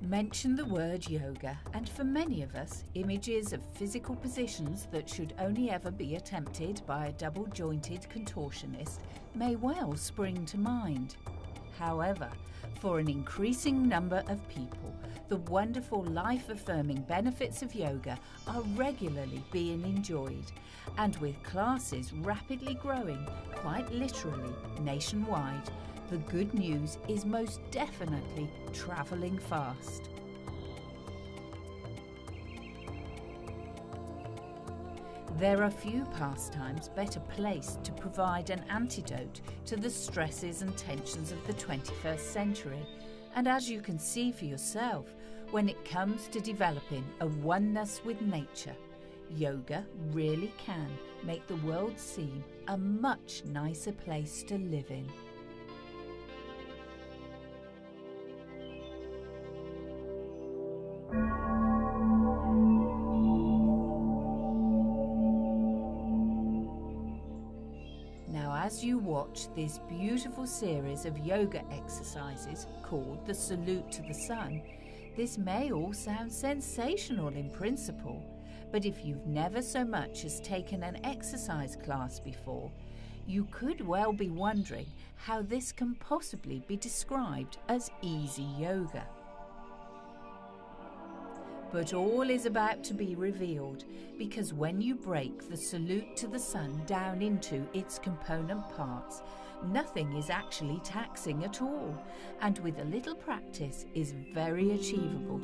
Mention the word yoga, and for many of us, images of physical positions that should only ever be attempted by a double-jointed contortionist may well spring to mind. However, for an increasing number of people, the wonderful life-affirming benefits of yoga are regularly being enjoyed, and with classes rapidly growing, quite literally nationwide, the good news is most definitely travelling fast. There are few pastimes better placed to provide an antidote to the stresses and tensions of the 21st century, and as you can see for yourself, when it comes to developing a oneness with nature, yoga really can make the world seem a much nicer place to live in. As you watch this beautiful series of yoga exercises called the Salute to the Sun, this may all sound sensational in principle, but if you've never so much as taken an exercise class before, you could well be wondering how this can possibly be described as easy yoga. But all is about to be revealed, because when you break the Salute to the Sun down into its component parts, nothing is actually taxing at all, and with a little practice is very achievable.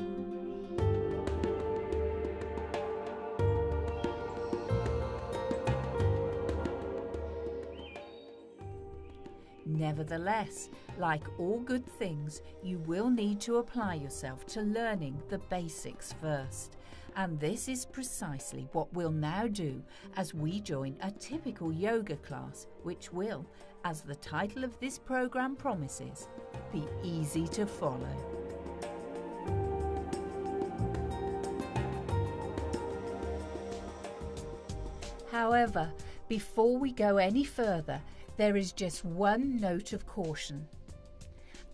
Nevertheless, like all good things, you will need to apply yourself to learning the basics first. And this is precisely what we'll now do as we join a typical yoga class, which will, as the title of this program promises, be easy to follow. However, before we go any further, there is just one note of caution.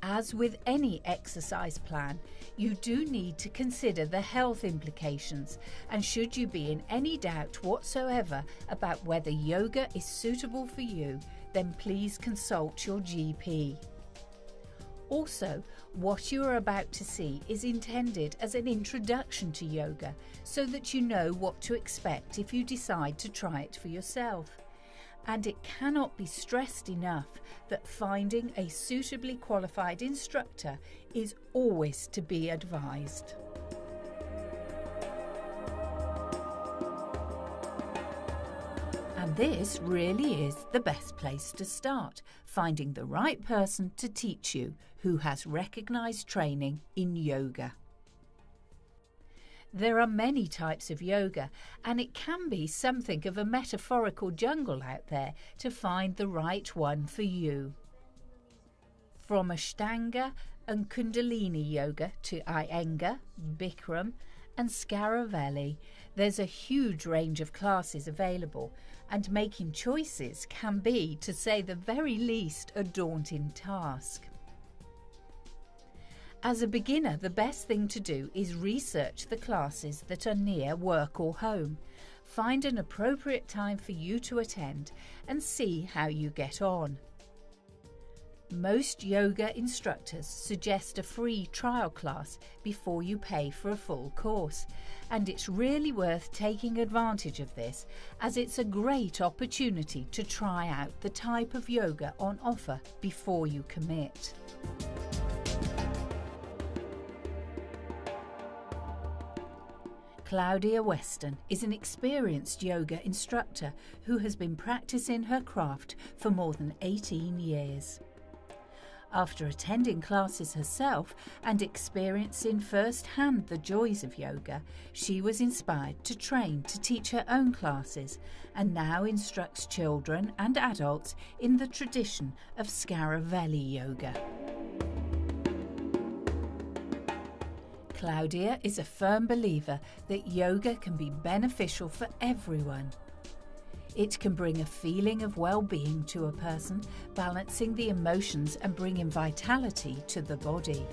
As with any exercise plan, you do need to consider the health implications, and should you be in any doubt whatsoever about whether yoga is suitable for you, then please consult your GP. Also, what you are about to see is intended as an introduction to yoga, so that you know what to expect if you decide to try it for yourself. And it cannot be stressed enough that finding a suitably qualified instructor is always to be advised. And this really is the best place to start, finding the right person to teach you who has recognised training in yoga. There are many types of yoga, and it can be something of a metaphorical jungle out there to find the right one for you. From Ashtanga and Kundalini yoga to Iyengar, Bikram and Scaravelli, there's a huge range of classes available, and making choices can be, to say the very least, a daunting task. As a beginner, the best thing to do is research the classes that are near work or home, find an appropriate time for you to attend, and see how you get on. Most yoga instructors suggest a free trial class before you pay for a full course, and it's really worth taking advantage of this, as it's a great opportunity to try out the type of yoga on offer before you commit. Claudia Weston is an experienced yoga instructor who has been practicing her craft for more than 18 years. After attending classes herself and experiencing firsthand the joys of yoga, she was inspired to train to teach her own classes, and now instructs children and adults in the tradition of Scaravelli yoga. Claudia is a firm believer that yoga can be beneficial for everyone. It can bring a feeling of well-being to a person, balancing the emotions and bringing vitality to the body.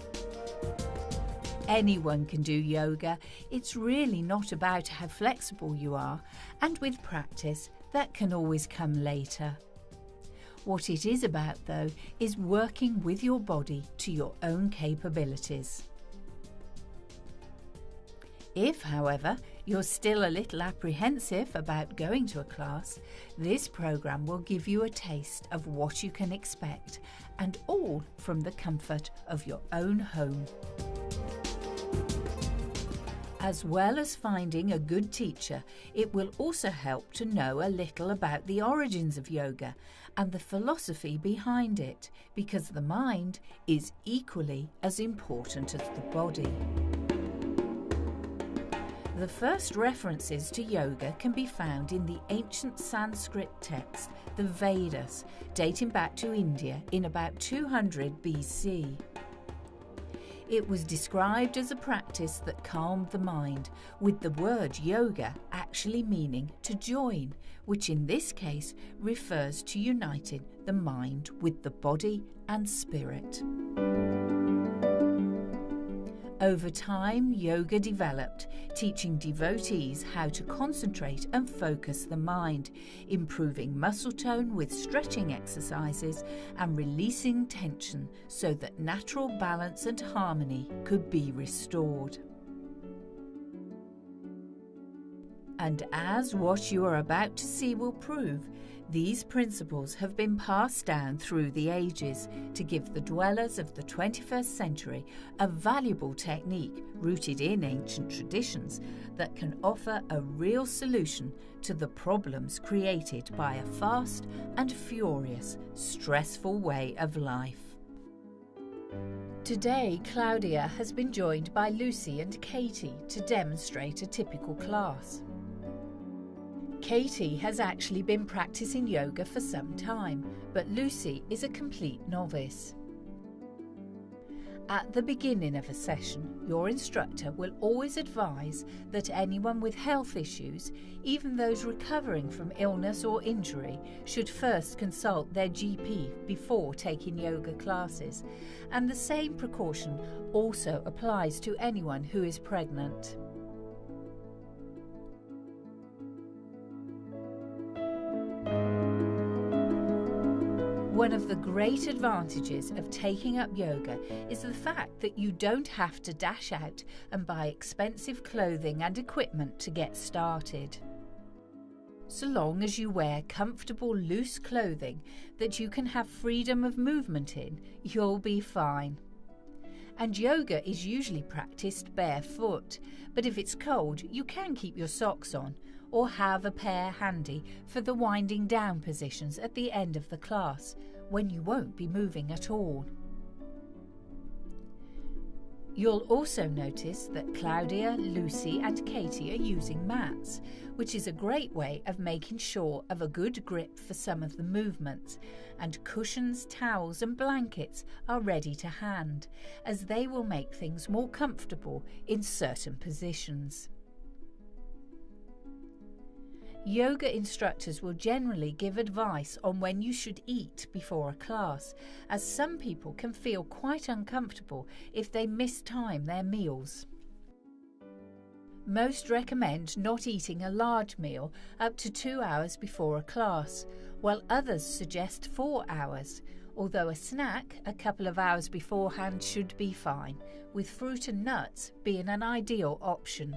Anyone can do yoga. It's really not about how flexible you are, and with practice, that can always come later. What it is about, though, is working with your body to your own capabilities. If, however, you're still a little apprehensive about going to a class, this program will give you a taste of what you can expect, and all from the comfort of your own home. As well as finding a good teacher, it will also help to know a little about the origins of yoga and the philosophy behind it, because the mind is equally as important as the body. The first references to yoga can be found in the ancient Sanskrit text, the Vedas, dating back to India in about 200 BC. It was described as a practice that calmed the mind, with the word yoga actually meaning to join, which in this case refers to uniting the mind with the body and spirit. Over time, yoga developed, teaching devotees how to concentrate and focus the mind, improving muscle tone with stretching exercises and releasing tension so that natural balance and harmony could be restored. And as what you are about to see will prove, these principles have been passed down through the ages to give the dwellers of the 21st century a valuable technique rooted in ancient traditions that can offer a real solution to the problems created by a fast and furious, stressful way of life. Today, Claudia has been joined by Lucy and Katie to demonstrate a typical class. Katie has actually been practicing yoga for some time, but Lucy is a complete novice. At the beginning of a session, your instructor will always advise that anyone with health issues, even those recovering from illness or injury, should first consult their GP before taking yoga classes, and the same precaution also applies to anyone who is pregnant. One of the great advantages of taking up yoga is the fact that you don't have to dash out and buy expensive clothing and equipment to get started. So long as you wear comfortable, loose clothing that you can have freedom of movement in, you'll be fine. And yoga is usually practiced barefoot, but if it's cold, you can keep your socks on, or have a pair handy for the winding down positions at the end of the class, when you won't be moving at all. You'll also notice that Claudia, Lucy and Katie are using mats, which is a great way of making sure of a good grip for some of the movements, and cushions, towels and blankets are ready to hand, as they will make things more comfortable in certain positions. Yoga instructors will generally give advice on when you should eat before a class, as some people can feel quite uncomfortable if they mistime their meals. Most recommend not eating a large meal up to 2 hours before a class, while others suggest 4 hours, although a snack a couple of hours beforehand should be fine, with fruit and nuts being an ideal option.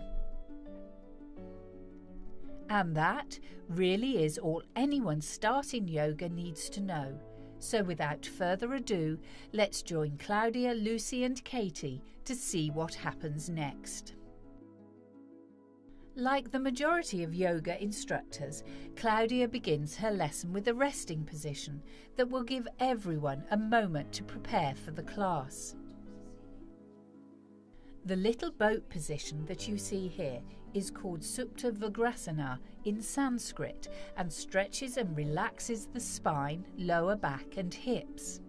And that really is all anyone starting yoga needs to know. So without further ado, let's join Claudia, Lucy and Katie to see what happens next. Like the majority of yoga instructors, Claudia begins her lesson with a resting position that will give everyone a moment to prepare for the class. The little boat position that you see here is called Supta Vrksasana in Sanskrit and stretches and relaxes the spine, lower back and hips.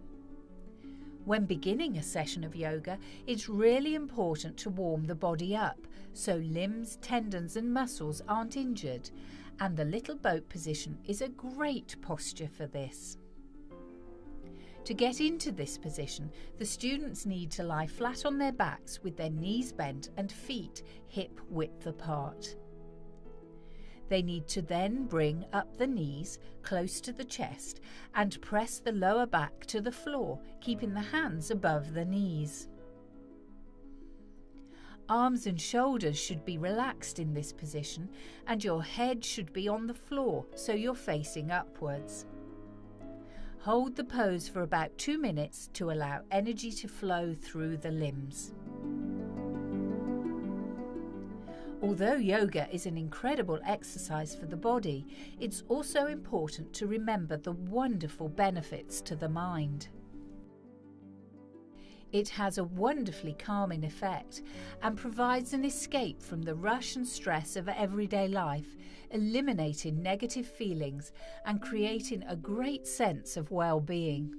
When beginning a session of yoga, it's really important to warm the body up so limbs, tendons and muscles aren't injured, and the little boat position is a great posture for this. To get into this position, the students need to lie flat on their backs with their knees bent and feet hip width apart. They need to then bring up the knees close to the chest and press the lower back to the floor, keeping the hands above the knees. Arms and shoulders should be relaxed in this position, and your head should be on the floor so you're facing upwards. Hold the pose for about 2 minutes to allow energy to flow through the limbs. Although yoga is an incredible exercise for the body, it's also important to remember the wonderful benefits to the mind. It has a wonderfully calming effect and provides an escape from the rush and stress of everyday life, eliminating negative feelings and creating a great sense of well-being.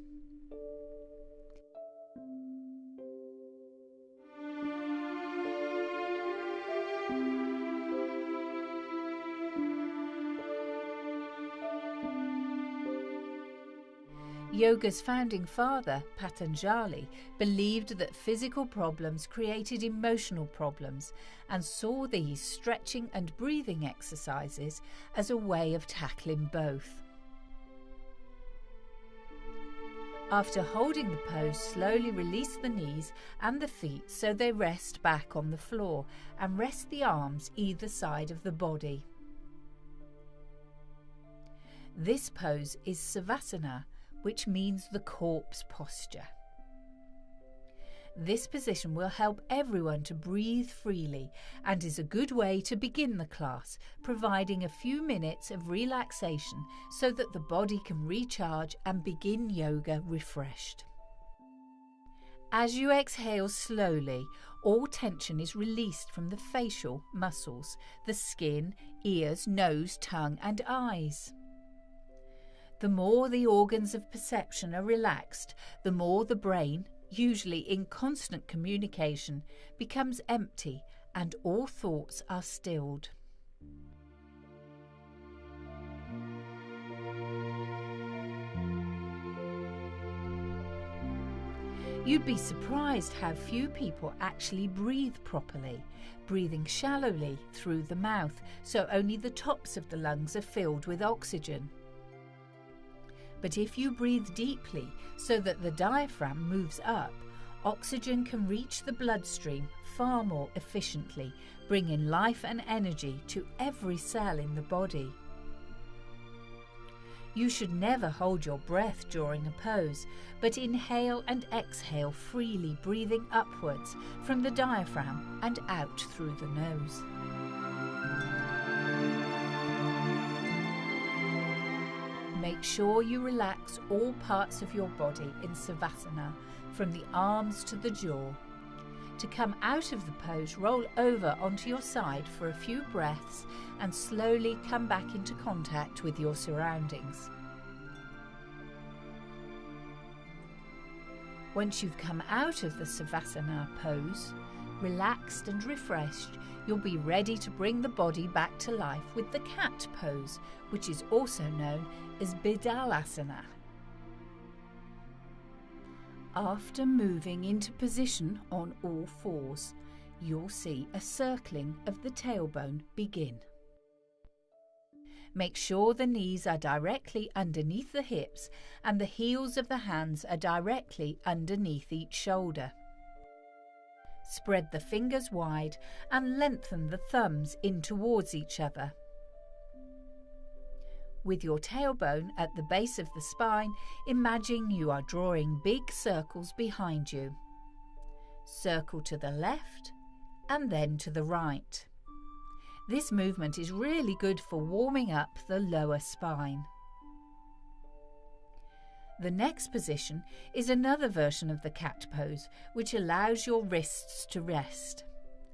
Yoga's founding father, Patanjali, believed that physical problems created emotional problems and saw these stretching and breathing exercises as a way of tackling both. After holding the pose, slowly release the knees and the feet so they rest back on the floor, and rest the arms either side of the body. This pose is Savasana, which means the corpse posture. This position will help everyone to breathe freely and is a good way to begin the class, providing a few minutes of relaxation so that the body can recharge and begin yoga refreshed. As you exhale slowly, all tension is released from the facial muscles, the skin, ears, nose, tongue and eyes. The more the organs of perception are relaxed, the more the brain, usually in constant communication, becomes empty and all thoughts are stilled. You'd be surprised how few people actually breathe properly, breathing shallowly through the mouth, so only the tops of the lungs are filled with oxygen. But if you breathe deeply so that the diaphragm moves up, oxygen can reach the bloodstream far more efficiently, bringing life and energy to every cell in the body. You should never hold your breath during a pose, but inhale and exhale freely, breathing upwards from the diaphragm and out through the nose. Make sure you relax all parts of your body in Savasana, from the arms to the jaw. To come out of the pose, roll over onto your side for a few breaths and slowly come back into contact with your surroundings. Once you've come out of the Savasana pose, relaxed and refreshed, you'll be ready to bring the body back to life with the cat pose, which is also known as Bidalasana. After moving into position on all fours, you'll see a circling of the tailbone begin. Make sure the knees are directly underneath the hips and the heels of the hands are directly underneath each shoulder. Spread the fingers wide and lengthen the thumbs in towards each other. With your tailbone at the base of the spine, imagine you are drawing big circles behind you. Circle to the left and then to the right. This movement is really good for warming up the lower spine. The next position is another version of the cat pose, which allows your wrists to rest.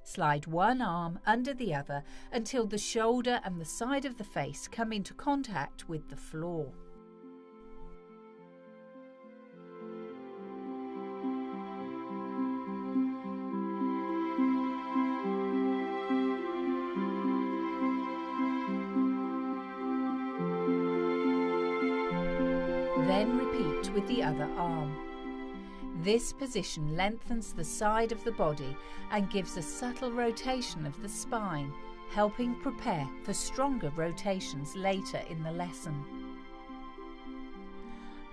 Slide one arm under the other until the shoulder and the side of the face come into contact with the floor. then repeat with the other arm. This position lengthens the side of the body and gives a subtle rotation of the spine, helping prepare for stronger rotations later in the lesson.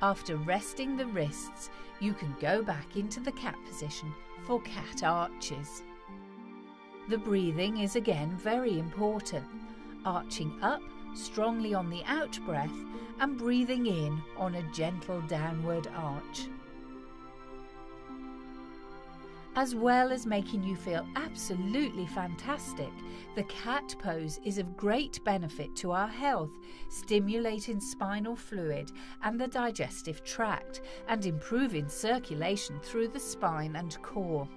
After resting the wrists, you can go back into the cat position for cat arches. The breathing is again very important, arching up strongly on the out breath and breathing in on a gentle downward arch. As well as making you feel absolutely fantastic, the cat pose is of great benefit to our health, stimulating spinal fluid and the digestive tract and improving circulation through the spine and core.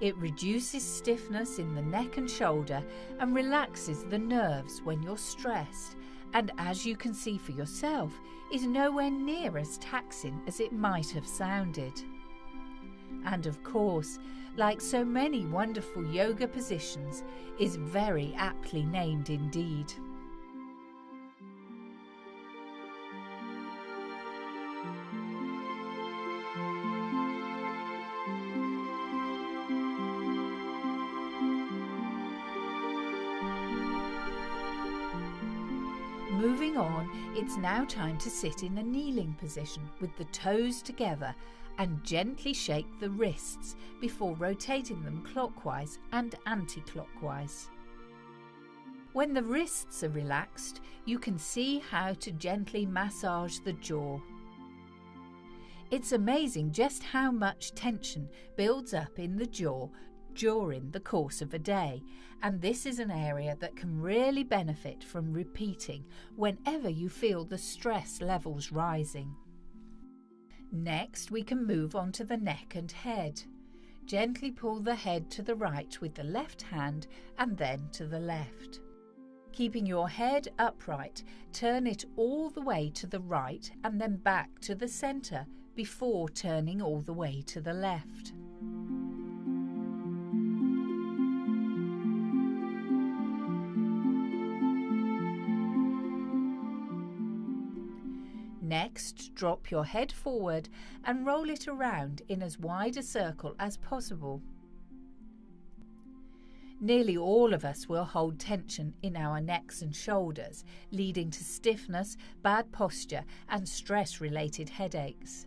It reduces stiffness in the neck and shoulder and relaxes the nerves when you're stressed, and as you can see for yourself, is nowhere near as taxing as it might have sounded. And of course, like so many wonderful yoga positions, is very aptly named indeed. Moving on, it's now time to sit in a kneeling position with the toes together and gently shake the wrists before rotating them clockwise and anti-clockwise. When the wrists are relaxed, you can see how to gently massage the jaw. It's amazing just how much tension builds up in the jaw during the course of a day, and this is an area that can really benefit from repeating whenever you feel the stress levels rising. Next, we can move on to the neck and head. Gently pull the head to the right with the left hand and then to the left. Keeping your head upright, turn it all the way to the right and then back to the centre before turning all the way to the left. Next, drop your head forward and roll it around in as wide a circle as possible. Nearly all of us will hold tension in our necks and shoulders, leading to stiffness, bad posture, and stress-related headaches.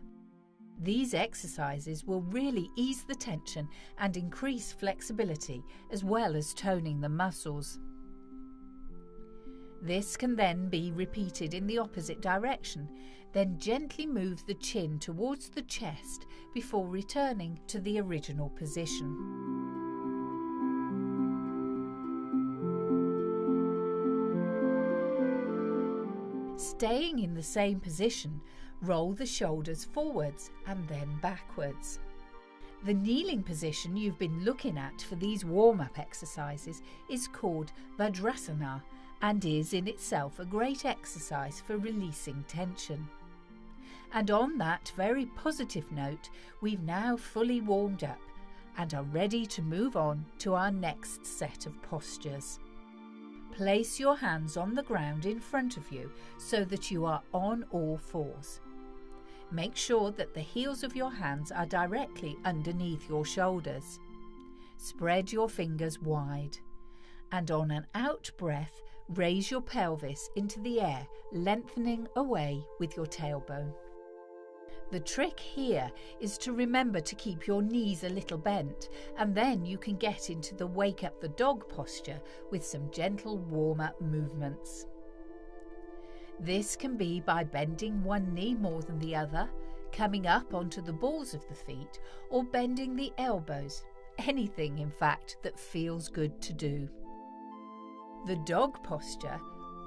These exercises will really ease the tension and increase flexibility, as well as toning the muscles. This can then be repeated in the opposite direction. Then gently move the chin towards the chest before returning to the original position. Staying in the same position, roll the shoulders forwards and then backwards. The kneeling position you've been looking at for these warm-up exercises is called Vajrasana and is in itself a great exercise for releasing tension. And on that very positive note, we've now fully warmed up and are ready to move on to our next set of postures. Place your hands on the ground in front of you so that you are on all fours. Make sure that the heels of your hands are directly underneath your shoulders. Spread your fingers wide, and on an out breath, raise your pelvis into the air, lengthening away with your tailbone. The trick here is to remember to keep your knees a little bent, and then you can get into the wake up the dog posture with some gentle warm-up movements. This can be by bending one knee more than the other, coming up onto the balls of the feet, or bending the elbows. Anything, in fact, that feels good to do. The dog posture,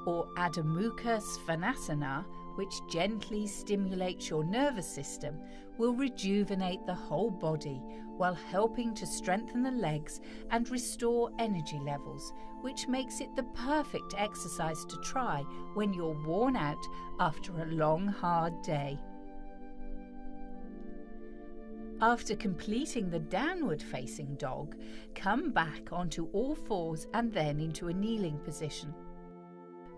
or Adho Mukha Svanasana, which gently stimulates your nervous system, will rejuvenate the whole body while helping to strengthen the legs and restore energy levels, which makes it the perfect exercise to try when you're worn out after a long, hard day. After completing the downward-facing dog, come back onto all fours and then into a kneeling position.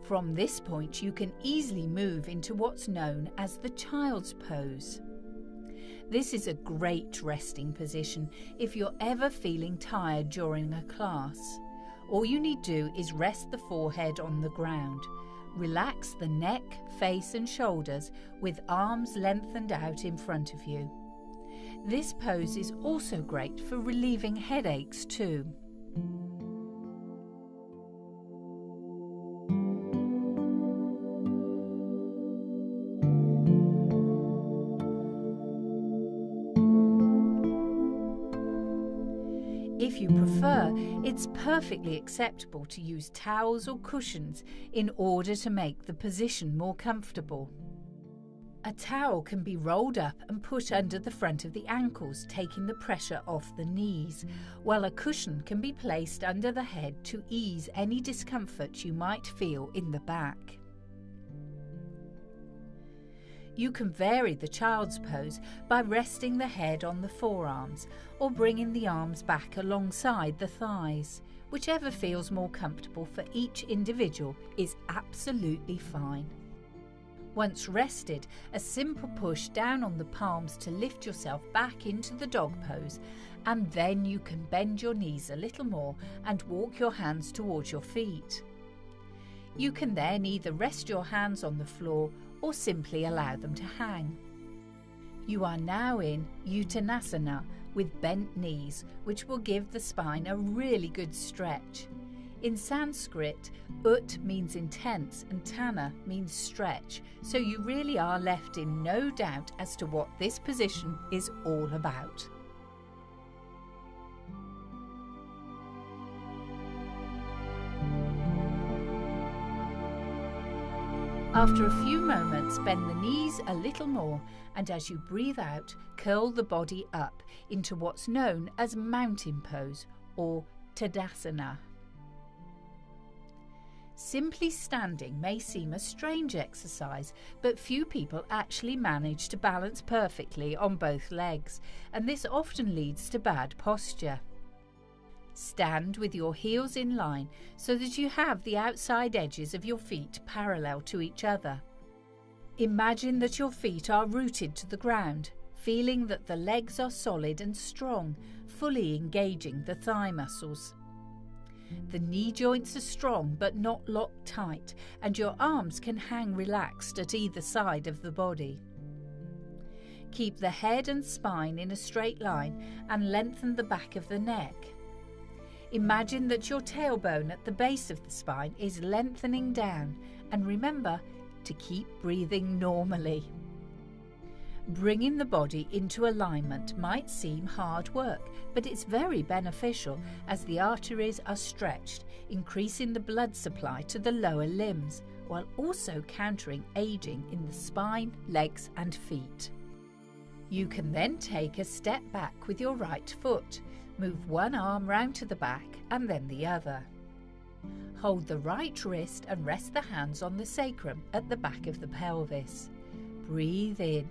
From this point, you can easily move into what's known as the child's pose. This is a great resting position if you're ever feeling tired during a class. All you need to do is rest the forehead on the ground. Relax the neck, face and shoulders with arms lengthened out in front of you. This pose is also great for relieving headaches too. If you prefer, it's perfectly acceptable to use towels or cushions in order to make the position more comfortable. A towel can be rolled up and put under the front of the ankles, taking the pressure off the knees, while a cushion can be placed under the head to ease any discomfort you might feel in the back. You can vary the child's pose by resting the head on the forearms or bringing the arms back alongside the thighs. Whichever feels more comfortable for each individual is absolutely fine. Once rested, a simple push down on the palms to lift yourself back into the dog pose, and then you can bend your knees a little more and walk your hands towards your feet. You can then either rest your hands on the floor or simply allow them to hang. You are now in Uttanasana with bent knees, which will give the spine a really good stretch. In Sanskrit, Ut means intense and Tana means stretch, so you really are left in no doubt as to what this position is all about. After a few moments, bend the knees a little more, and as you breathe out, curl the body up into what's known as mountain pose or Tadasana. Simply standing may seem a strange exercise, but few people actually manage to balance perfectly on both legs, and this often leads to bad posture. Stand with your heels in line so that you have the outside edges of your feet parallel to each other. Imagine that your feet are rooted to the ground, feeling that the legs are solid and strong, fully engaging the thigh muscles. The knee joints are strong but not locked tight, and your arms can hang relaxed at either side of the body. Keep the head and spine in a straight line and lengthen the back of the neck. Imagine that your tailbone at the base of the spine is lengthening down, and remember to keep breathing normally. Bringing the body into alignment might seem hard work, but it's very beneficial as the arteries are stretched, increasing the blood supply to the lower limbs, while also countering aging in the spine, legs and feet. You can then take a step back with your right foot. Move one arm round to the back and then the other. Hold the right wrist and rest the hands on the sacrum at the back of the pelvis. Breathe in.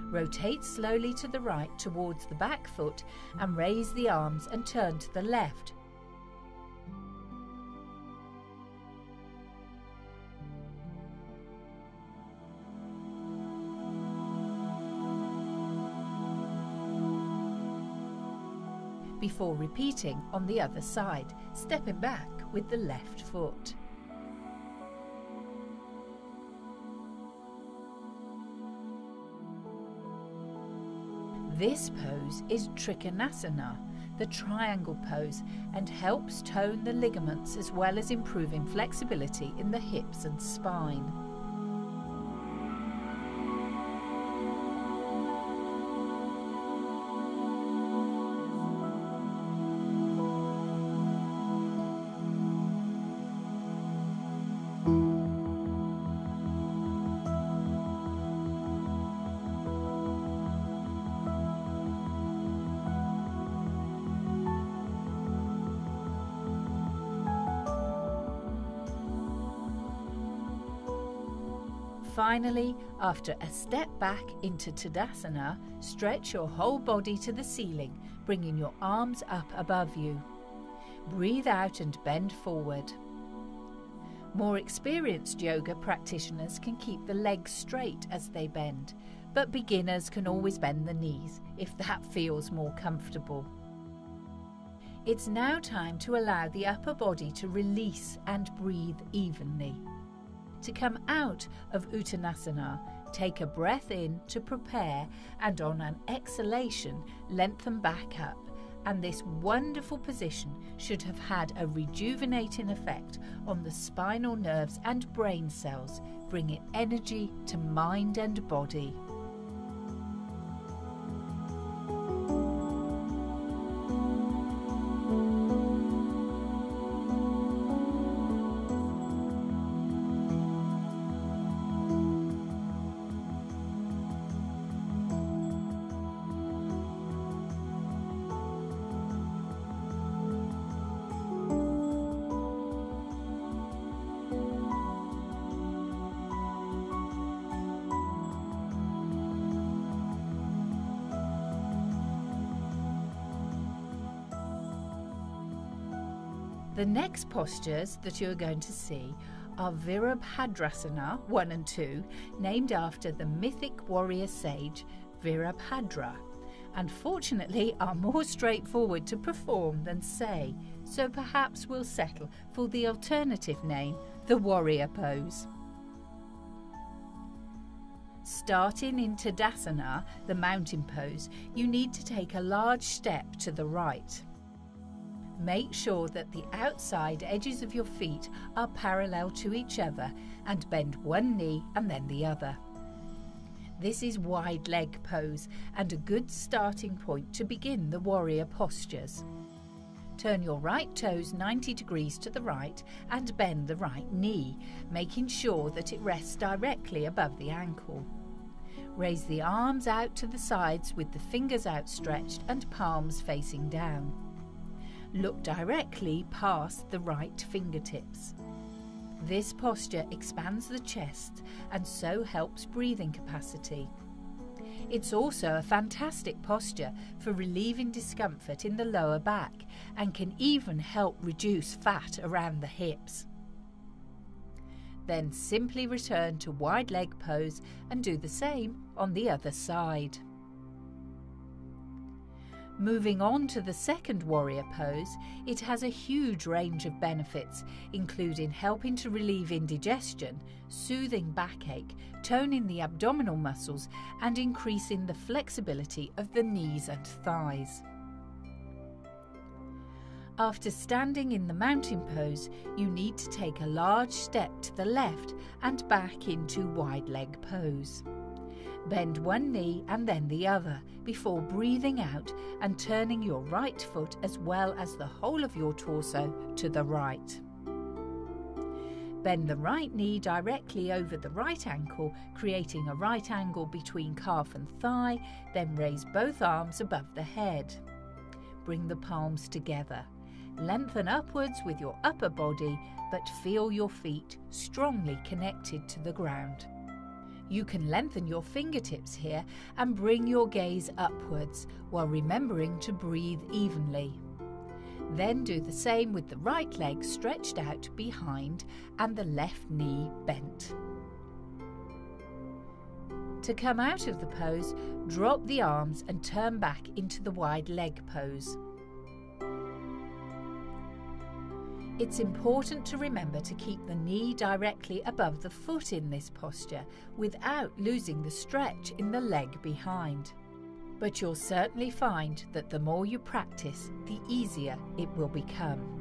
Rotate slowly to the right towards the back foot and raise the arms and turn to the left. Before repeating on the other side, stepping back with the left foot. This pose is Trikonasana, the triangle pose, and helps tone the ligaments as well as improving flexibility in the hips and spine. Finally, after a step back into Tadasana, stretch your whole body to the ceiling, bringing your arms up above you. Breathe out and bend forward. More experienced yoga practitioners can keep the legs straight as they bend, but beginners can always bend the knees if that feels more comfortable. It's now time to allow the upper body to release and breathe evenly. To come out of Uttanasana, take a breath in to prepare, and on an exhalation, lengthen back up. And this wonderful position should have had a rejuvenating effect on the spinal nerves and brain cells, bringing energy to mind and body. The next postures that you're going to see are Virabhadrasana 1 and 2, named after the mythic warrior sage Virabhadra, and fortunately are more straightforward to perform than say, so perhaps we'll settle for the alternative name, the warrior pose. Starting in Tadasana, the mountain pose, you need to take a large step to the right. Make sure that the outside edges of your feet are parallel to each other and bend one knee and then the other. This is wide leg pose and a good starting point to begin the warrior postures. Turn your right toes 90 degrees to the right and bend the right knee, making sure that it rests directly above the ankle. Raise the arms out to the sides with the fingers outstretched and palms facing down. Look directly past the right fingertips. This posture expands the chest and so helps breathing capacity. It's also a fantastic posture for relieving discomfort in the lower back and can even help reduce fat around the hips. Then simply return to wide leg pose and do the same on the other side. Moving on to the second warrior pose, it has a huge range of benefits, including helping to relieve indigestion, soothing backache, toning the abdominal muscles, and increasing the flexibility of the knees and thighs. After standing in the mountain pose, you need to take a large step to the left and back into wide leg pose. Bend one knee and then the other before breathing out and turning your right foot as well as the whole of your torso to the right. Bend the right knee directly over the right ankle, creating a right angle between calf and thigh, then raise both arms above the head. Bring the palms together. Lengthen upwards with your upper body, but feel your feet strongly connected to the ground. You can lengthen your fingertips here and bring your gaze upwards while remembering to breathe evenly. Then do the same with the right leg stretched out behind and the left knee bent. To come out of the pose, drop the arms and turn back into the wide leg pose. It's important to remember to keep the knee directly above the foot in this posture without losing the stretch in the leg behind. But you'll certainly find that the more you practice, the easier it will become.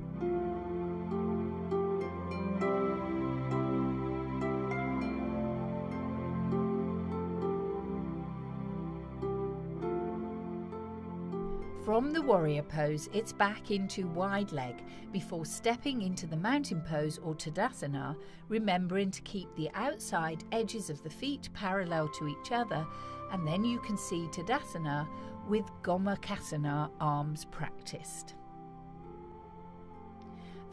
From the warrior pose, it's back into wide leg before stepping into the mountain pose or Tadasana, remembering to keep the outside edges of the feet parallel to each other, and then you can see Tadasana with Gomukhasana arms practiced.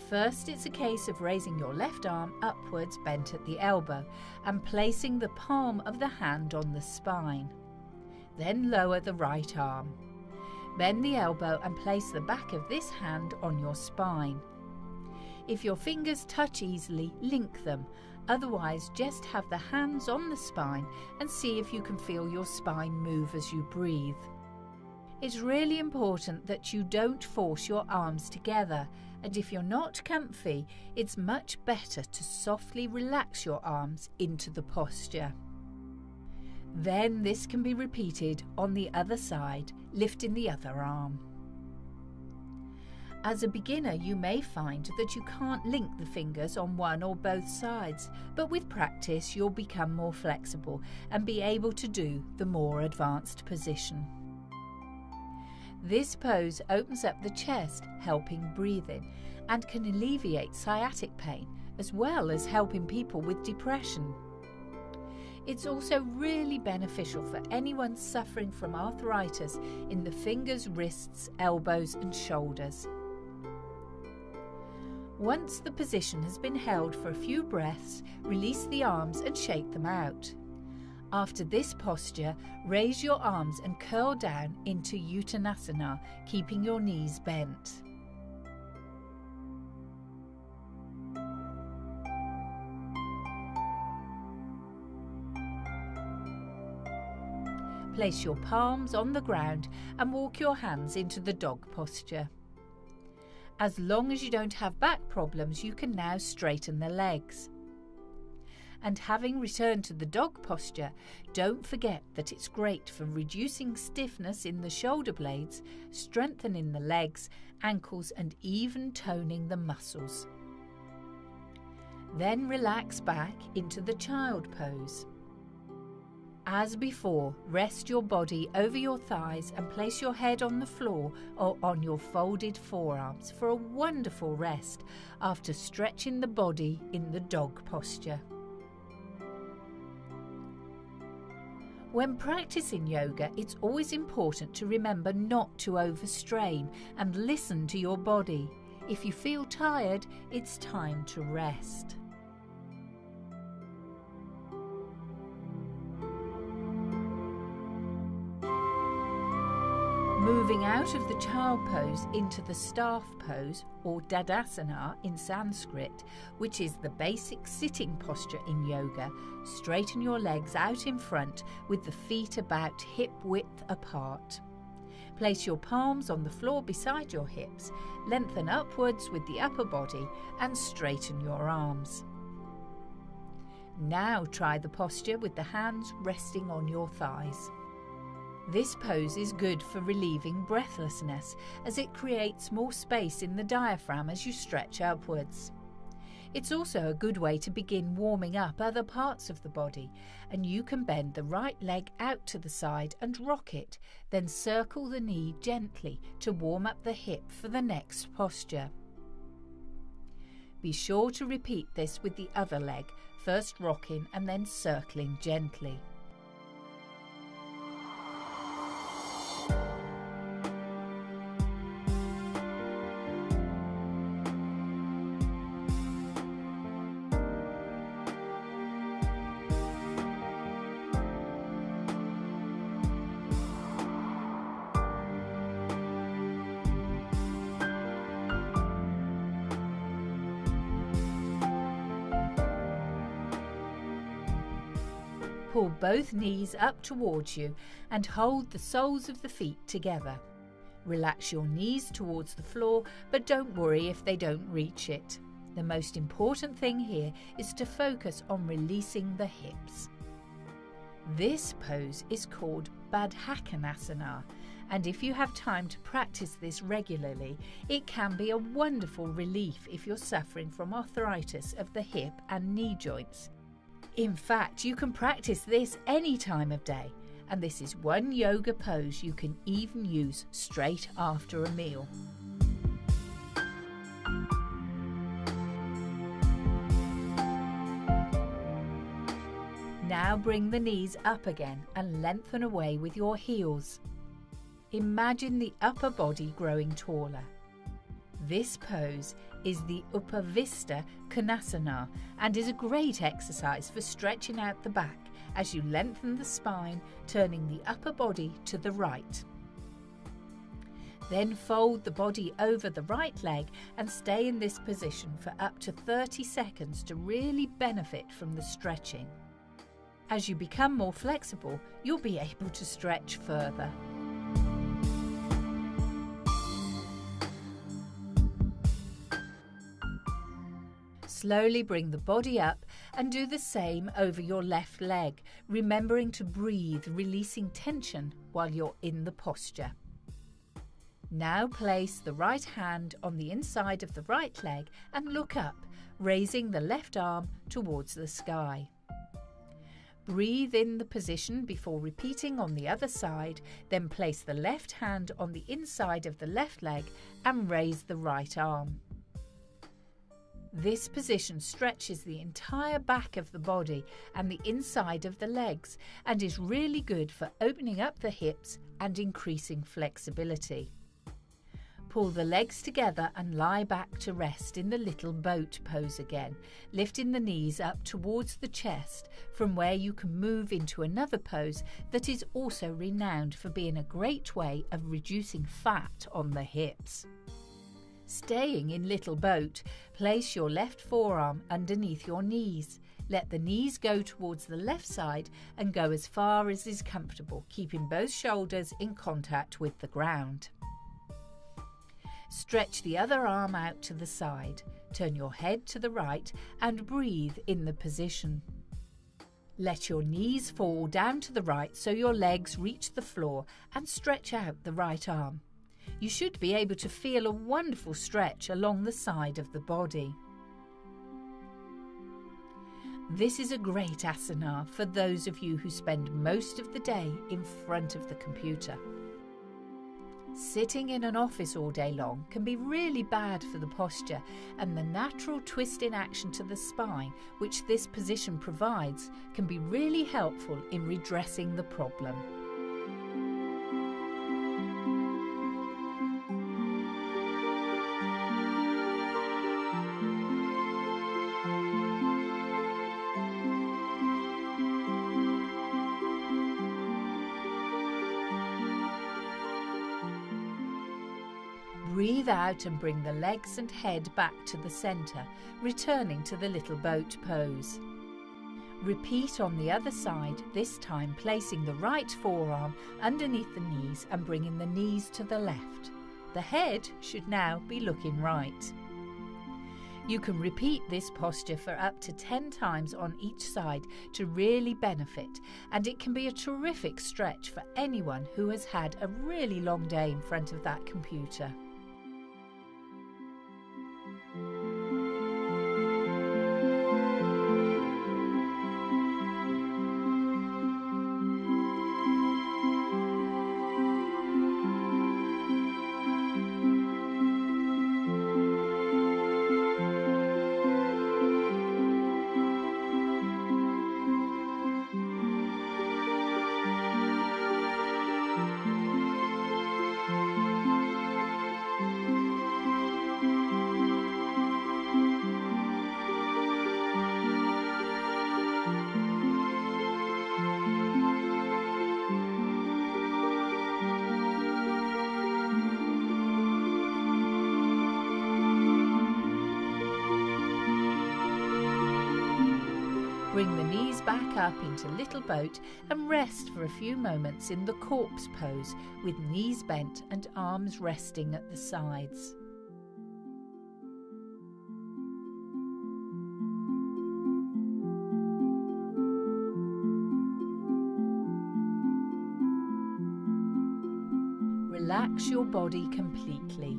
First, it's a case of raising your left arm upwards bent at the elbow and placing the palm of the hand on the spine. Then lower the right arm. Bend the elbow and place the back of this hand on your spine. If your fingers touch easily, link them. Otherwise, just have the hands on the spine and see if you can feel your spine move as you breathe. It's really important that you don't force your arms together, and if you're not comfy, it's much better to softly relax your arms into the posture. Then this can be repeated on the other side, lifting the other arm. As a beginner, you may find that you can't link the fingers on one or both sides, but with practice you'll become more flexible and be able to do the more advanced position. This pose opens up the chest, helping breathing, and can alleviate sciatic pain, as well as helping people with depression. It's also really beneficial for anyone suffering from arthritis in the fingers, wrists, elbows and shoulders. Once the position has been held for a few breaths, release the arms and shake them out. After this posture, raise your arms and curl down into Uttanasana, keeping your knees bent. Place your palms on the ground and walk your hands into the dog posture. As long as you don't have back problems, you can now straighten the legs. And having returned to the dog posture, don't forget that it's great for reducing stiffness in the shoulder blades, strengthening the legs, ankles, and even toning the muscles. Then relax back into the child pose. As before, rest your body over your thighs and place your head on the floor or on your folded forearms for a wonderful rest after stretching the body in the dog posture. When practicing yoga, it's always important to remember not to overstrain and listen to your body. If you feel tired, it's time to rest. Moving out of the child pose into the staff pose, or Dadasana in Sanskrit, which is the basic sitting posture in yoga, straighten your legs out in front with the feet about hip width apart. Place your palms on the floor beside your hips, lengthen upwards with the upper body and straighten your arms. Now try the posture with the hands resting on your thighs. This pose is good for relieving breathlessness, as it creates more space in the diaphragm as you stretch upwards. It's also a good way to begin warming up other parts of the body, and you can bend the right leg out to the side and rock it, then circle the knee gently to warm up the hip for the next posture. Be sure to repeat this with the other leg, first rocking and then circling gently. Pull both knees up towards you and hold the soles of the feet together. Relax your knees towards the floor, but don't worry if they don't reach it. The most important thing here is to focus on releasing the hips. This pose is called Baddhakonasana, and if you have time to practice this regularly, it can be a wonderful relief if you're suffering from arthritis of the hip and knee joints. In fact, you can practice this any time of day, and this is one yoga pose you can even use straight after a meal. Now bring the knees up again and lengthen away with your heels. Imagine the upper body growing taller. This pose is the Upavista Konasana and is a great exercise for stretching out the back as you lengthen the spine, turning the upper body to the right. Then fold the body over the right leg and stay in this position for up to 30 seconds to really benefit from the stretching. As you become more flexible, you'll be able to stretch further. Slowly bring the body up and do the same over your left leg, remembering to breathe, releasing tension while you're in the posture. Now place the right hand on the inside of the right leg and look up, raising the left arm towards the sky. Breathe in the position before repeating on the other side, then place the left hand on the inside of the left leg and raise the right arm. This position stretches the entire back of the body and the inside of the legs and is really good for opening up the hips and increasing flexibility. Pull the legs together and lie back to rest in the little boat pose again, lifting the knees up towards the chest, from where you can move into another pose that is also renowned for being a great way of reducing fat on the hips. Staying in little boat, place your left forearm underneath your knees. Let the knees go towards the left side and go as far as is comfortable, keeping both shoulders in contact with the ground. Stretch the other arm out to the side, turn your head to the right and breathe in the position. Let your knees fall down to the right so your legs reach the floor and stretch out the right arm. You should be able to feel a wonderful stretch along the side of the body. This is a great asana for those of you who spend most of the day in front of the computer. Sitting in an office all day long can be really bad for the posture, and the natural twist in action to the spine, which this position provides, can be really helpful in redressing the problem. Breathe out and bring the legs and head back to the centre, returning to the little boat pose. Repeat on the other side, this time placing the right forearm underneath the knees and bringing the knees to the left. The head should now be looking right. You can repeat this posture for up to 10 times on each side to really benefit, and it can be a terrific stretch for anyone who has had a really long day in front of that computer. Bring the knees back up into little boat and rest for a few moments in the corpse pose with knees bent and arms resting at the sides. Relax your body completely.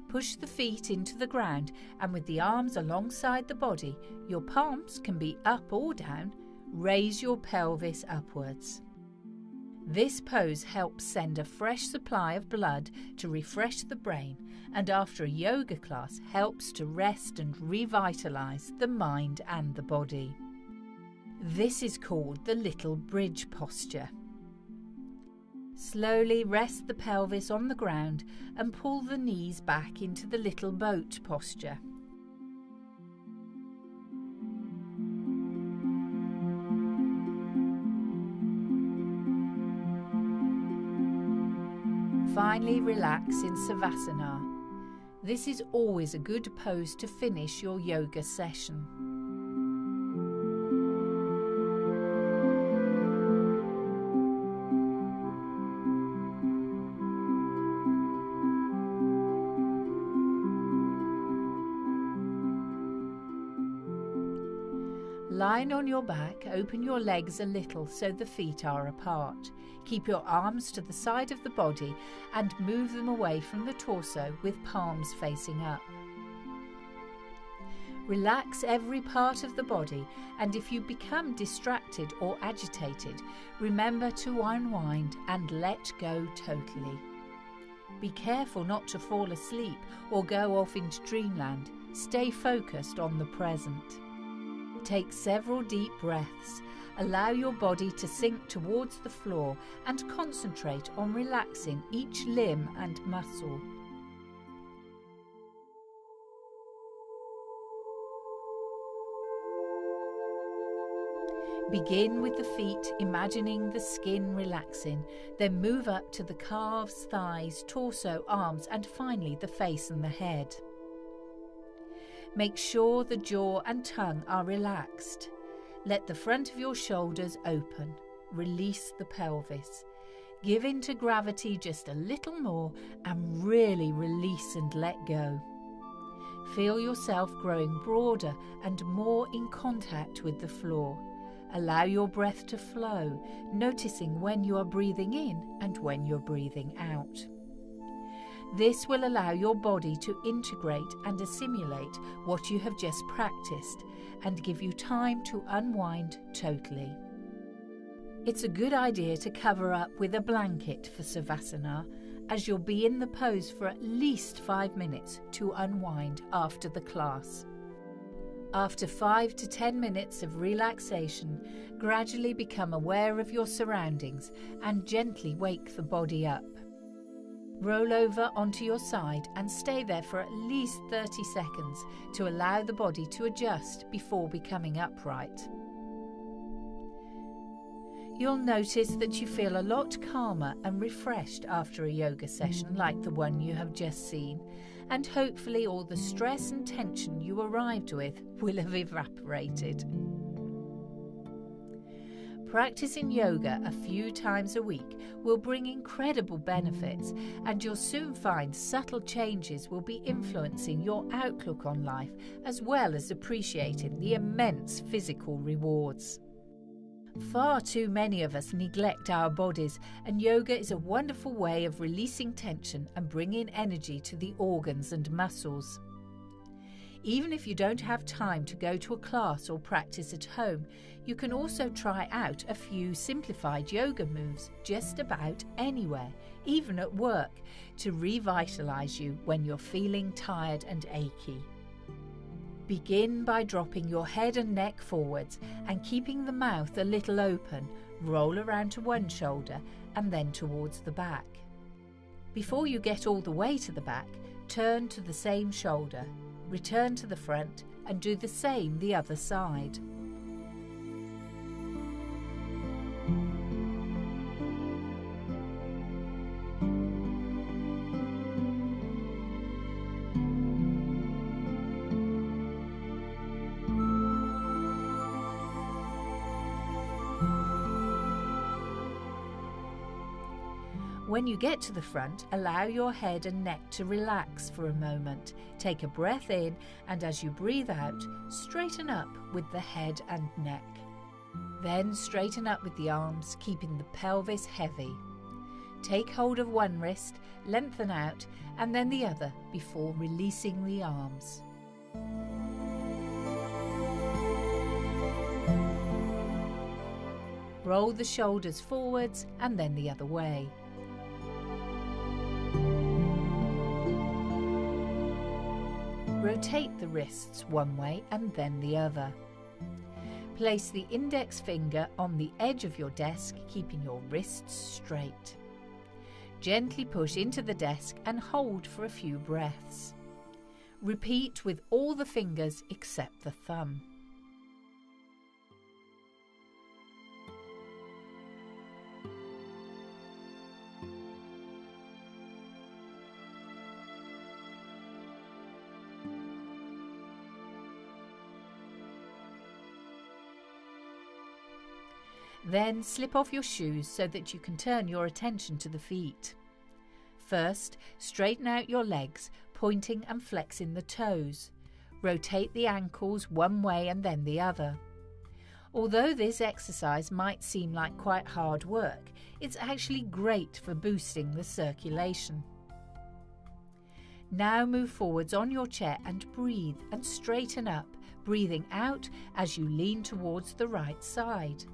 Push the feet into the ground, and with the arms alongside the body, your palms can be up or down. Raise your pelvis upwards. This pose helps send a fresh supply of blood to refresh the brain, and after a yoga class helps to rest and revitalise the mind and the body. This is called the little bridge posture. Slowly rest the pelvis on the ground and pull the knees back into the little boat posture. finally relax in Savasana. This is always a good pose to finish your yoga session. Lying on your back, open your legs a little so the feet are apart. Keep your arms to the side of the body and move them away from the torso with palms facing up. Relax every part of the body, and if you become distracted or agitated, remember to unwind and let go totally. Be careful not to fall asleep or go off into dreamland. Stay focused on the present. Take several deep breaths. Allow your body to sink towards the floor and concentrate on relaxing each limb and muscle. Begin with the feet, imagining the skin relaxing, then move up to the calves, thighs, torso, arms, and finally the face and the head. Make sure the jaw and tongue are relaxed. Let the front of your shoulders open. Release the pelvis. Give in to gravity just a little more and really release and let go. Feel yourself growing broader and more in contact with the floor. Allow your breath to flow, noticing when you are breathing in and when you're breathing out. This will allow your body to integrate and assimilate what you have just practiced and give you time to unwind totally. It's a good idea to cover up with a blanket for Savasana, as you'll be in the pose for at least 5 minutes to unwind after the class. After 5 to 10 minutes of relaxation, gradually become aware of your surroundings and gently wake the body up. Roll over onto your side and stay there for at least 30 seconds to allow the body to adjust before becoming upright. You'll notice that you feel a lot calmer and refreshed after a yoga session like the one you have just seen, and hopefully all the stress and tension you arrived with will have evaporated. Practicing yoga a few times a week will bring incredible benefits, and you'll soon find subtle changes will be influencing your outlook on life, as well as appreciating the immense physical rewards. Far too many of us neglect our bodies, and yoga is a wonderful way of releasing tension and bringing energy to the organs and muscles. Even if you don't have time to go to a class or practice at home, you can also try out a few simplified yoga moves just about anywhere, even at work, to revitalise you when you're feeling tired and achy. Begin by dropping your head and neck forwards and keeping the mouth a little open. Roll around to one shoulder and then towards the back. Before you get all the way to the back, turn to the same shoulder. Return to the front and do the same the other side. When you get to the front, allow your head and neck to relax for a moment. Take a breath in, and as you breathe out, straighten up with the head and neck. Then straighten up with the arms, keeping the pelvis heavy. Take hold of one wrist, lengthen out, and then the other before releasing the arms. Roll the shoulders forwards and then the other way. Rotate the wrists one way and then the other. Place the index finger on the edge of your desk, keeping your wrists straight. Gently push into the desk and hold for a few breaths. Repeat with all the fingers except the thumb. Then slip off your shoes so that you can turn your attention to the feet. First, straighten out your legs, pointing and flexing the toes. Rotate the ankles one way and then the other. Although this exercise might seem like quite hard work, it's actually great for boosting the circulation. Now move forwards on your chair and breathe and straighten up, breathing out as you lean towards the right side.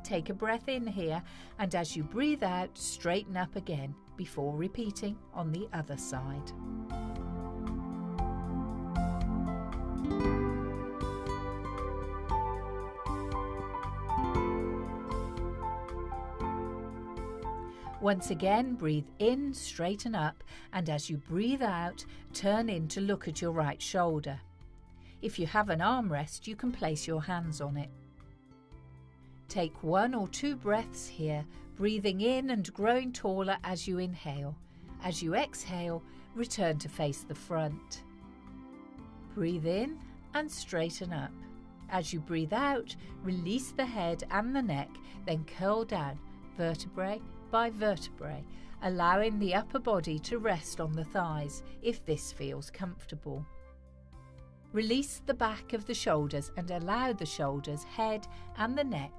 Take a breath in here, and as you breathe out, straighten up again before repeating on the other side. Once again, breathe in, straighten up, and as you breathe out, turn in to look at your right shoulder. If you have an armrest, you can place your hands on it. Take 1 or 2 breaths here, breathing in and growing taller as you inhale. As you exhale, return to face the front. Breathe in and straighten up. As you breathe out, release the head and the neck, then curl down, vertebrae by vertebrae, allowing the upper body to rest on the thighs if this feels comfortable. Release the back of the shoulders and allow the shoulders, head and the neck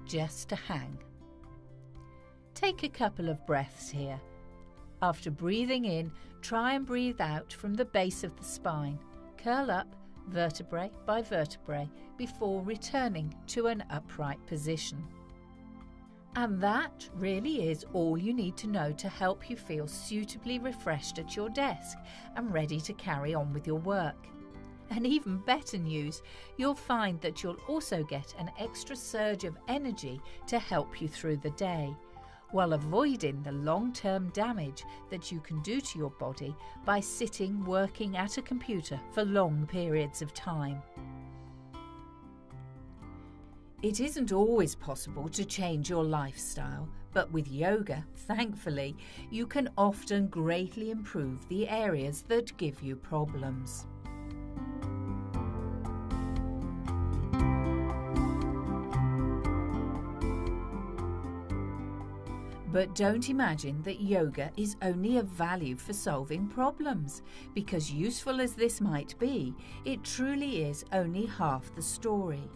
just to hang. Take a couple of breaths here. After breathing in, try and breathe out from the base of the spine. Curl up vertebrae by vertebrae before returning to an upright position. And that really is all you need to know to help you feel suitably refreshed at your desk and ready to carry on with your work. And even better news, you'll find that you'll also get an extra surge of energy to help you through the day, while avoiding the long-term damage that you can do to your body by sitting working at a computer for long periods of time. It isn't always possible to change your lifestyle, but with yoga, thankfully, you can often greatly improve the areas that give you problems. But don't imagine that yoga is only of value for solving problems, because useful as this might be, it truly is only half the story.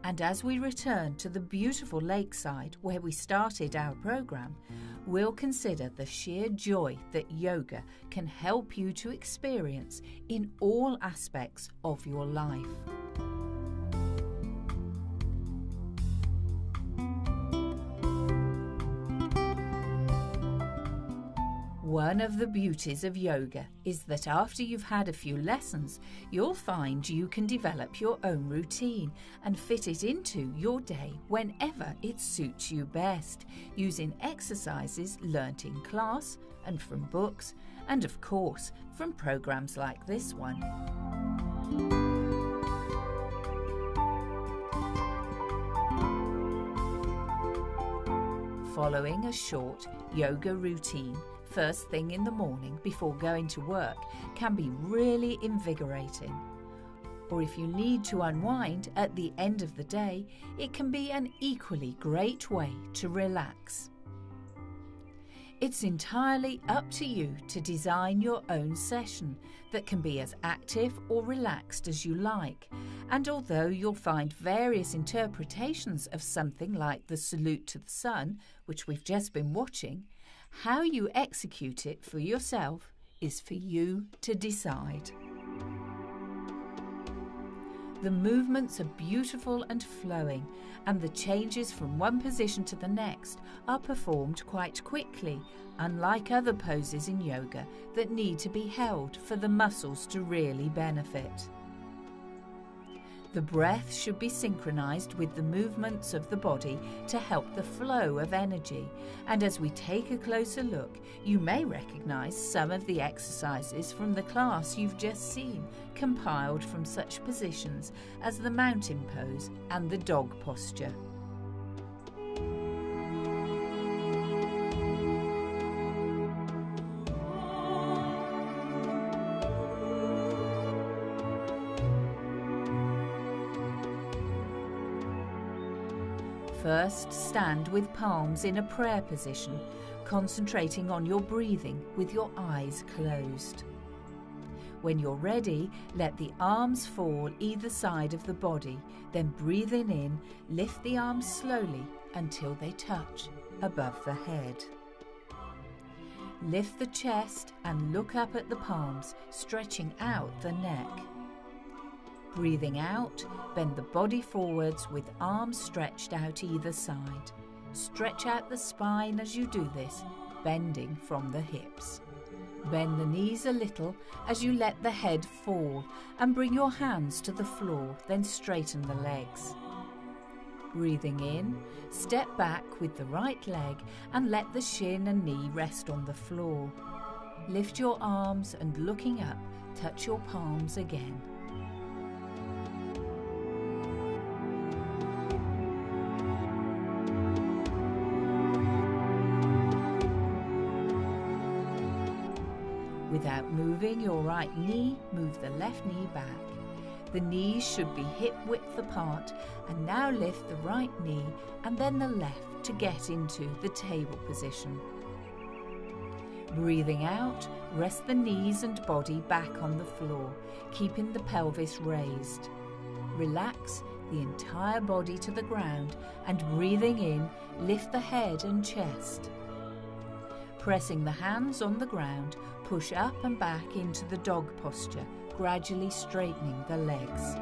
And as we return to the beautiful lakeside where we started our program, we'll consider the sheer joy that yoga can help you to experience in all aspects of your life. One of the beauties of yoga is that after you've had a few lessons, you'll find you can develop your own routine and fit it into your day whenever it suits you best, using exercises learnt in class and from books, and of course from programs like this one. Following a short yoga routine first thing in the morning before going to work can be really invigorating. Or if you need to unwind at the end of the day, it can be an equally great way to relax. It's entirely up to you to design your own session that can be as active or relaxed as you like. And although you'll find various interpretations of something like the Salute to the Sun, which we've just been watching, how you execute it for yourself is for you to decide. The movements are beautiful and flowing, and the changes from one position to the next are performed quite quickly, unlike other poses in yoga that need to be held for the muscles to really benefit. The breath should be synchronized with the movements of the body to help the flow of energy. And as we take a closer look, you may recognize some of the exercises from the class you've just seen, compiled from such positions as the mountain pose and the dog posture. First, stand with palms in a prayer position, concentrating on your breathing with your eyes closed. When you're ready, let the arms fall either side of the body, then breathing in, lift the arms slowly until they touch above the head. Lift the chest and look up at the palms, stretching out the neck. Breathing out, bend the body forwards with arms stretched out either side. Stretch out the spine as you do this, bending from the hips. Bend the knees a little as you let the head fall and bring your hands to the floor, then straighten the legs. Breathing in, step back with the right leg and let the shin and knee rest on the floor. Lift your arms and looking up, touch your palms again. Without moving your right knee, move the left knee back. The knees should be hip width apart, and now lift the right knee and then the left to get into the table position. Breathing out, rest the knees and body back on the floor, keeping the pelvis raised. Relax the entire body to the ground and breathing in, lift the head and chest. Pressing the hands on the ground, push up and back into the dog posture, gradually straightening the legs.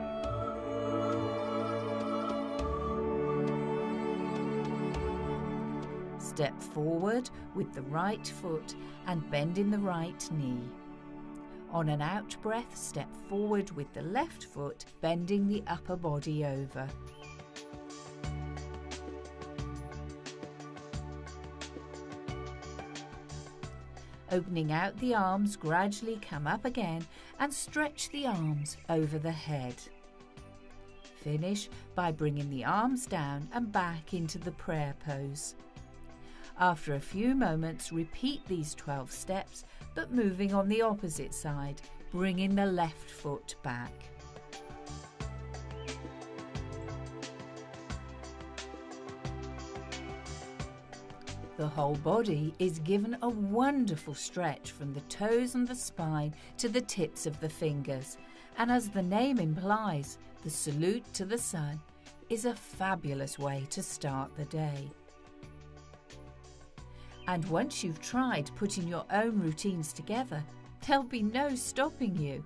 Step forward with the right foot and bend in the right knee. On an out breath, step forward with the left foot, bending the upper body over. Opening out the arms, gradually come up again and stretch the arms over the head. Finish by bringing the arms down and back into the prayer pose. After a few moments, repeat these 12 steps, but moving on the opposite side, bringing the left foot back. The whole body is given a wonderful stretch from the toes and the spine to the tips of the fingers, and as the name implies, the salute to the sun is a fabulous way to start the day. And once you've tried putting your own routines together, there'll be no stopping you.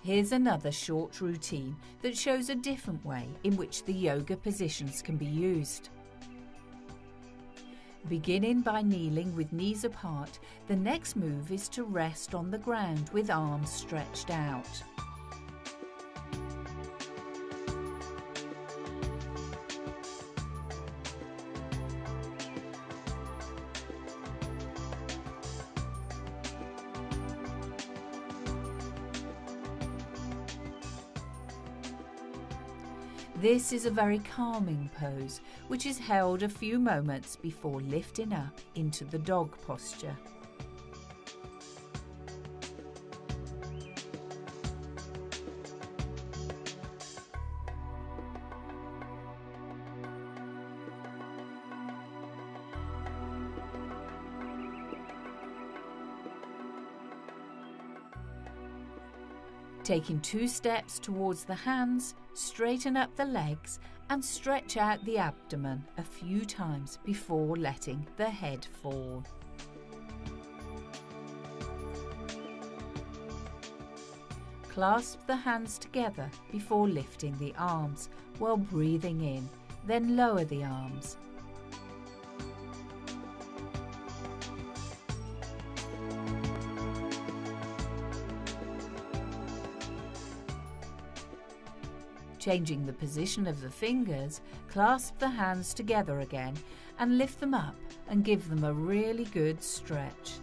Here's another short routine that shows a different way in which the yoga positions can be used. Beginning by kneeling with knees apart, the next move is to rest on the ground with arms stretched out. This is a very calming pose, which is held a few moments before lifting up into the dog posture. Taking 2 steps towards the hands, straighten up the legs and stretch out the abdomen a few times before letting the head fall. Clasp the hands together before lifting the arms while breathing in, then lower the arms. Changing the position of the fingers, clasp the hands together again and lift them up and give them a really good stretch.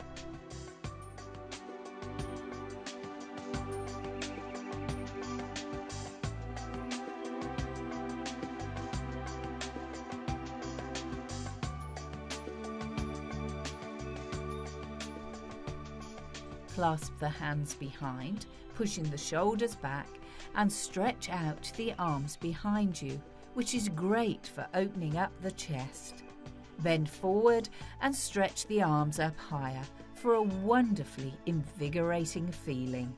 Clasp the hands behind, pushing the shoulders back, and stretch out the arms behind you, which is great for opening up the chest. Bend forward and stretch the arms up higher for a wonderfully invigorating feeling.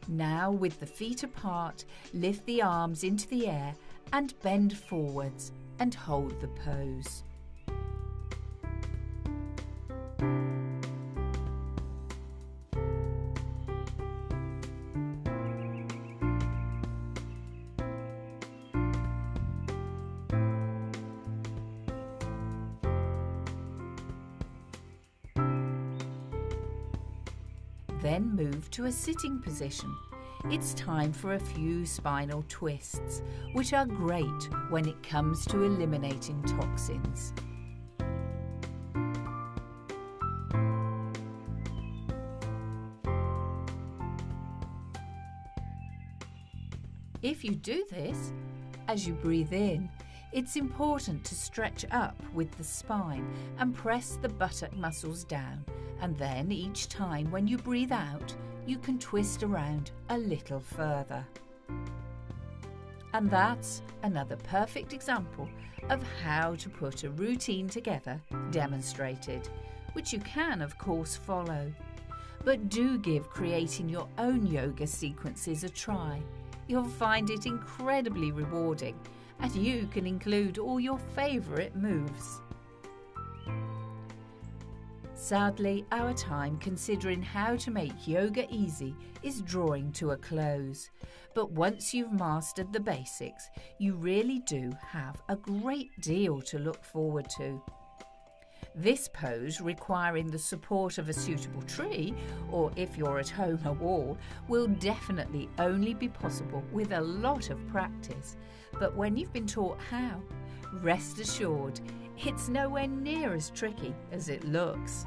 Now, with the feet apart, lift the arms into the air and bend forwards and hold the pose. Then move to a sitting position. It's time for a few spinal twists, which are great when it comes to eliminating toxins. If you do this, as you breathe in, it's important to stretch up with the spine and press the buttock muscles down, and then each time when you breathe out, you can twist around a little further. And that's another perfect example of how to put a routine together demonstrated, which you can of course follow. But do give creating your own yoga sequences a try. You'll find it incredibly rewarding, and you can include all your favourite moves. Sadly, our time considering how to make yoga easy is drawing to a close. But once you've mastered the basics, you really do have a great deal to look forward to. This pose, requiring the support of a suitable tree, or if you're at home, a wall, will definitely only be possible with a lot of practice. But when you've been taught how, rest assured, it's nowhere near as tricky as it looks.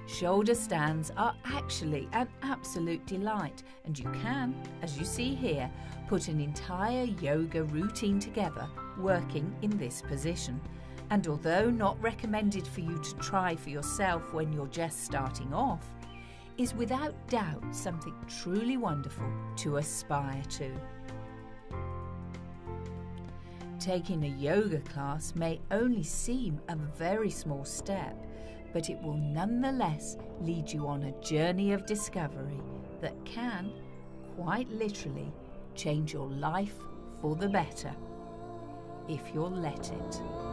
Shoulder stands are actually an absolute delight, and you can, as you see here, put an entire yoga routine together working in this position. And although not recommended for you to try for yourself when you're just starting off, is without doubt something truly wonderful to aspire to. Taking a yoga class may only seem a very small step, but it will nonetheless lead you on a journey of discovery that can, quite literally, change your life for the better, if you'll let it.